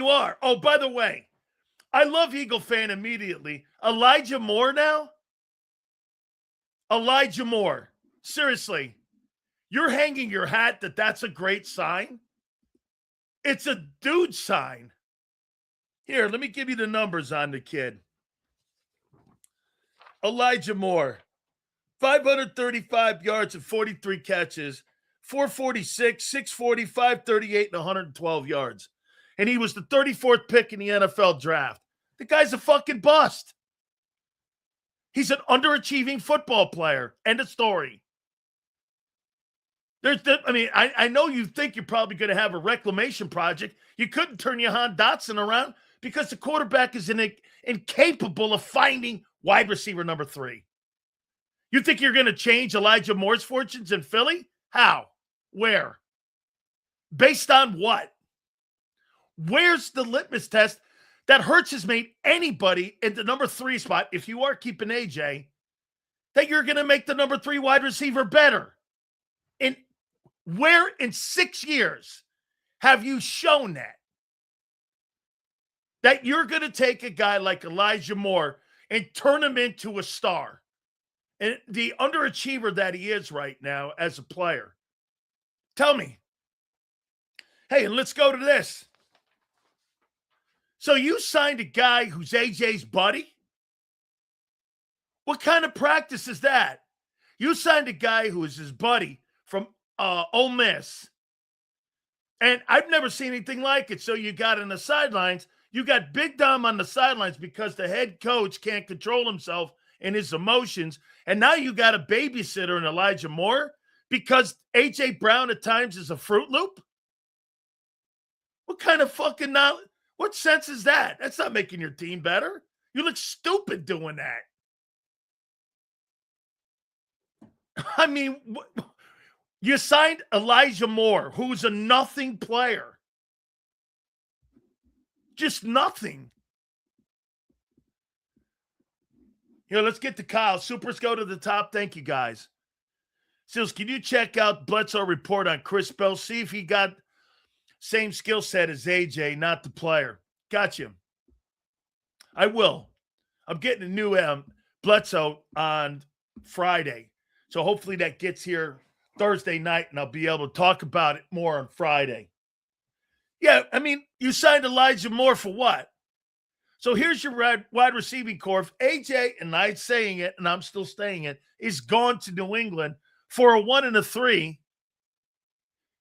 You are. Oh, by the way, I love Eagle fan immediately. Elijah Moore now? Elijah Moore. Seriously, you're hanging your hat that that's a great sign? It's a dude sign. Here, let me give you the numbers on the kid. Elijah Moore, 535 yards and 43 catches, 446, 640, 538, and 112 yards. And he was the 34th pick in the NFL draft. The guy's a fucking bust. He's an underachieving football player. End of story. I know you think you're probably going to have a reclamation project. You couldn't turn Jahan Dotson around because the quarterback is incapable of finding wide receiver number 3. You think you're going to change Elijah Moore's fortunes in Philly? How? Where? Based on what? Where's the litmus test that Hurts has made anybody in the number 3 spot, if you are keeping AJ, that you're going to make the number 3 wide receiver better? And where in 6 years have you shown that? That you're going to take a guy like Elijah Moore and turn him into a star. And the underachiever that he is right now as a player. Tell me. Hey, and let's go to this. So you signed a guy who's AJ's buddy? What kind of practice is that? You signed a guy who is his buddy from Ole Miss. And I've never seen anything like it. So you got on the sidelines, you got Big Dom on the sidelines because the head coach can't control himself and his emotions. And now you got a babysitter in Elijah Moore because A.J. Brown at times is a Fruit Loop? What kind of fucking knowledge? What sense is that? That's not making your team better. You look stupid doing that. I mean, you signed Elijah Moore, who's a nothing player. Just nothing. Here, let's get to Kyle. Supers go to the top. Thank you, guys. Sills, can you check out Bledsoe report on Chris Bell? See if he got same skill set as AJ, not the player. Gotcha. I will. I'm getting a new Bledsoe on Friday. So hopefully that gets here Thursday night, and I'll be able to talk about it more on Friday. Yeah, I mean, you signed Elijah Moore for what? So here's your wide receiving core. If AJ, and I'm saying it, and I'm still saying it, is gone to New England for a 1 and a 3,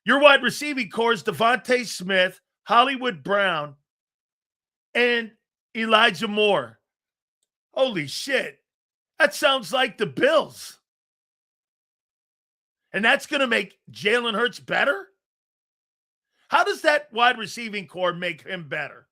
your wide receiving core is Devontae Smith, Hollywood Brown, and Elijah Moore. Holy shit. That sounds like the Bills. And that's going to make Jalen Hurts better? How does that wide receiving core make him better?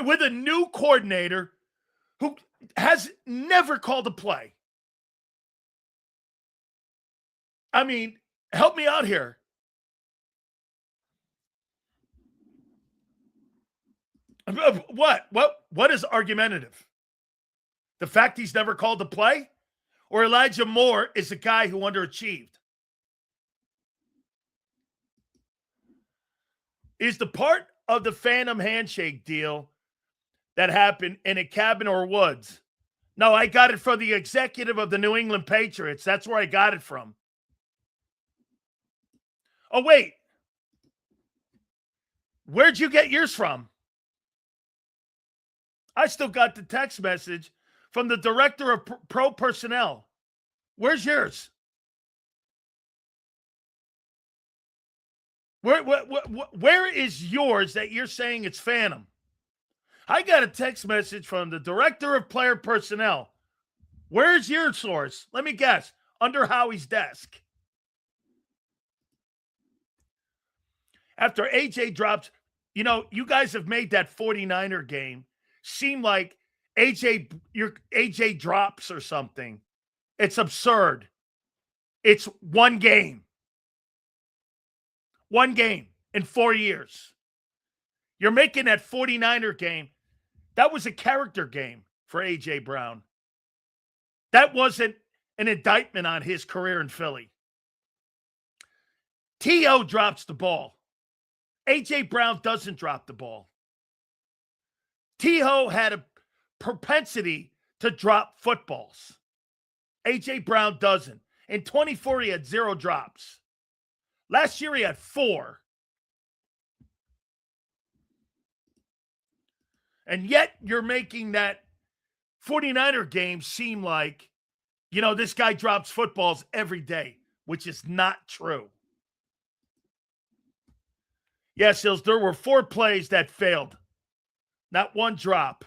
With a new coordinator who has never called a play. I mean, help me out here. What is argumentative? The fact he's never called a play? Or Elijah Moore is a guy who underachieved? Is the part of the Phantom Handshake deal that happened in a cabin or woods? No, I got it from the executive of the New England Patriots. That's where I got it from. Oh, wait. Where'd you get yours from? I still got the text message from the director of pro personnel. Where's yours? Where is yours that you're saying it's Phantom? I got a text message from the director of player personnel. Where's your source? Let me guess. Under Howie's desk. After AJ dropped, you guys have made that 49er game seem like AJ drops or something. It's absurd. It's one game. One game in 4 years. You're making that 49er game. That was a character game for AJ Brown. That wasn't an indictment on his career in Philly. T.O. drops the ball. A.J. Brown doesn't drop the ball. T.O. had a propensity to drop footballs. A.J. Brown doesn't. In 24, he had 0 drops. Last year, he had 4. And yet, you're making that 49er game seem like, this guy drops footballs every day, which is not true. Yes, Hills, there were 4 plays that failed. Not 1 drop.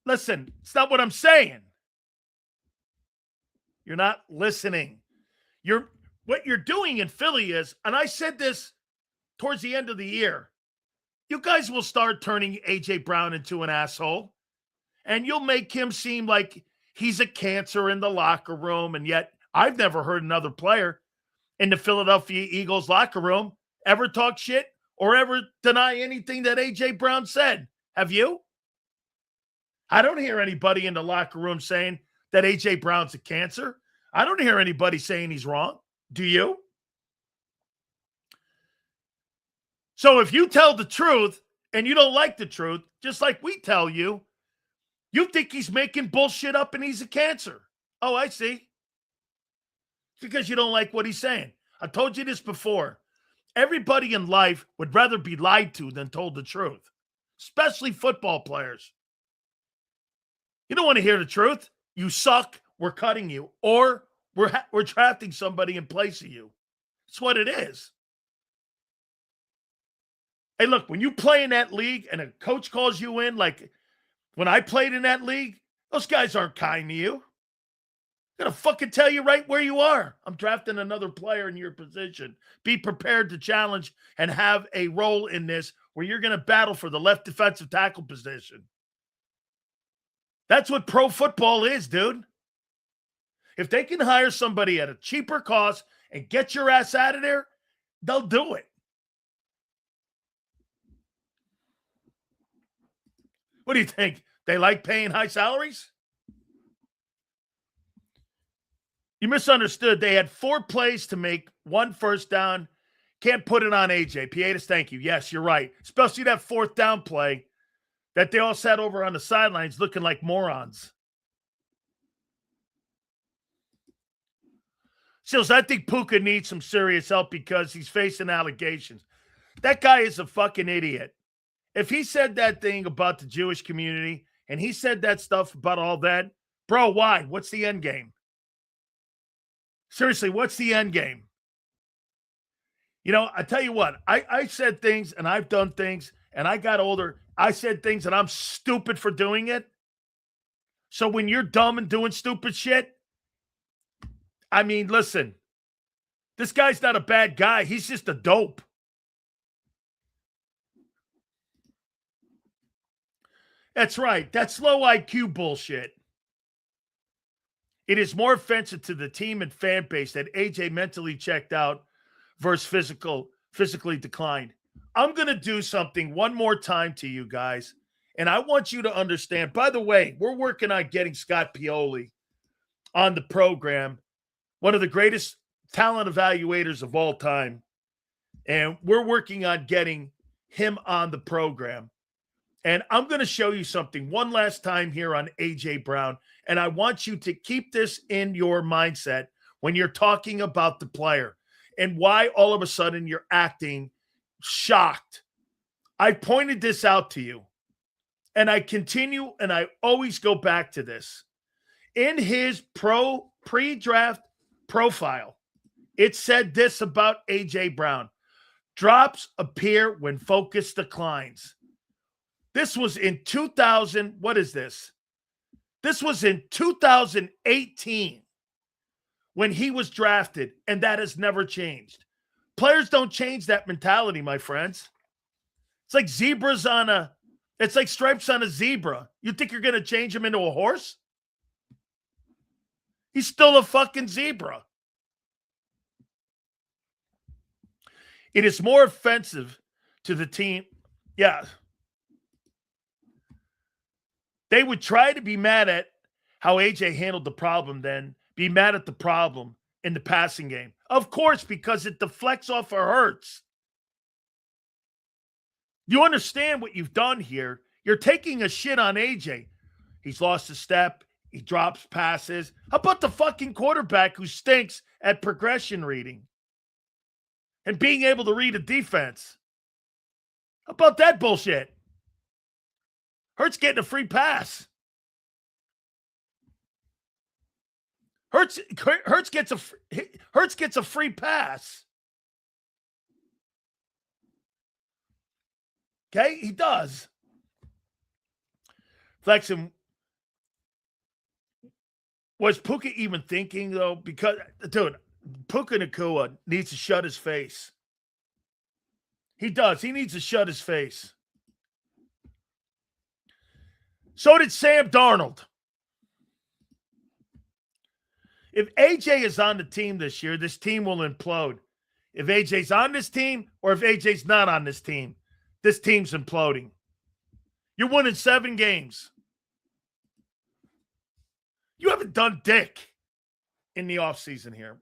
Listen, it's not what I'm saying. You're not listening. What you're doing in Philly is, and I said this towards the end of the year, you guys will start turning A.J. Brown into an asshole, and you'll make him seem like he's a cancer in the locker room, and yet I've never heard another player in the Philadelphia Eagles locker room ever talk shit or ever deny anything that A.J. Brown said. Have you? I don't hear anybody in the locker room saying that A.J. Brown's a cancer. I don't hear anybody saying he's wrong. Do you? So if you tell the truth and you don't like the truth, just like we tell you, you think he's making bullshit up and he's a cancer. Oh, I see. It's because you don't like what he's saying. I told you this before. Everybody in life would rather be lied to than told the truth, especially football players. You don't want to hear the truth. You suck. We're cutting you. Or we're drafting somebody in place of you. That's what it is. Hey, look, when you play in that league and a coach calls you in, like when I played in that league, those guys aren't kind to you. I'm going to fucking tell you right where you are. I'm drafting another player in your position. Be prepared to challenge and have a role in this where you're going to battle for the left defensive tackle position. That's what pro football is, dude. If they can hire somebody at a cheaper cost and get your ass out of there, they'll do it. What do you think? They like paying high salaries? You misunderstood. They had 4 plays to make, 1 first down. Can't put it on AJ. Pietas, thank you. Yes, you're right. Especially that 4th down play that they all sat over on the sidelines looking like morons. Sills, I think Puka needs some serious help because he's facing allegations. That guy is a fucking idiot. If he said that thing about the Jewish community and he said that stuff about all that, bro, why? What's the end game? Seriously, what's the end game? I tell you what, I said things and I've done things and I got older. I said things and I'm stupid for doing it. So when you're dumb and doing stupid shit, I mean, listen, this guy's not a bad guy. He's just a dope. That's right. That's low IQ bullshit. It is more offensive to the team and fan base that AJ mentally checked out versus physically declined. I'm going to do something one more time to you guys, and I want you to understand. By the way, we're working on getting Scott Pioli on the program, one of the greatest talent evaluators of all time, and we're working on getting him on the program. And I'm going to show you something one last time here on A.J. Brown, and I want you to keep this in your mindset when you're talking about the player and why all of a sudden you're acting shocked. I pointed this out to you, and I continue, and I always go back to this. In his pre-draft profile, it said this about A.J. Brown. Drops appear when focus declines. This was in 2000. What is this? This was in 2018 when he was drafted, and that has never changed. Players don't change that mentality, my friends. It's like it's like stripes on a zebra. You think you're going to change him into a horse? He's still a fucking zebra. It is more offensive to the team. Yeah. They would try to be mad at how AJ handled the problem, then be mad at the problem in the passing game. Of course, because it deflects off of Hurts. You understand what you've done here. You're taking a shit on AJ. He's lost a step. He drops passes. How about the fucking quarterback who stinks at progression reading and being able to read a defense? How about that bullshit? Hurts getting a free pass. Hurts gets a free pass. Okay, he does. Flexing. Was Puka even thinking, though? Because, dude, Puka Nacua needs to shut his face. He does. He needs to shut his face. So did Sam Darnold. If AJ is on the team this year, this team will implode. If AJ's on this team or if AJ's not on this team's imploding. You're winning 7 games. You haven't done dick in the offseason here.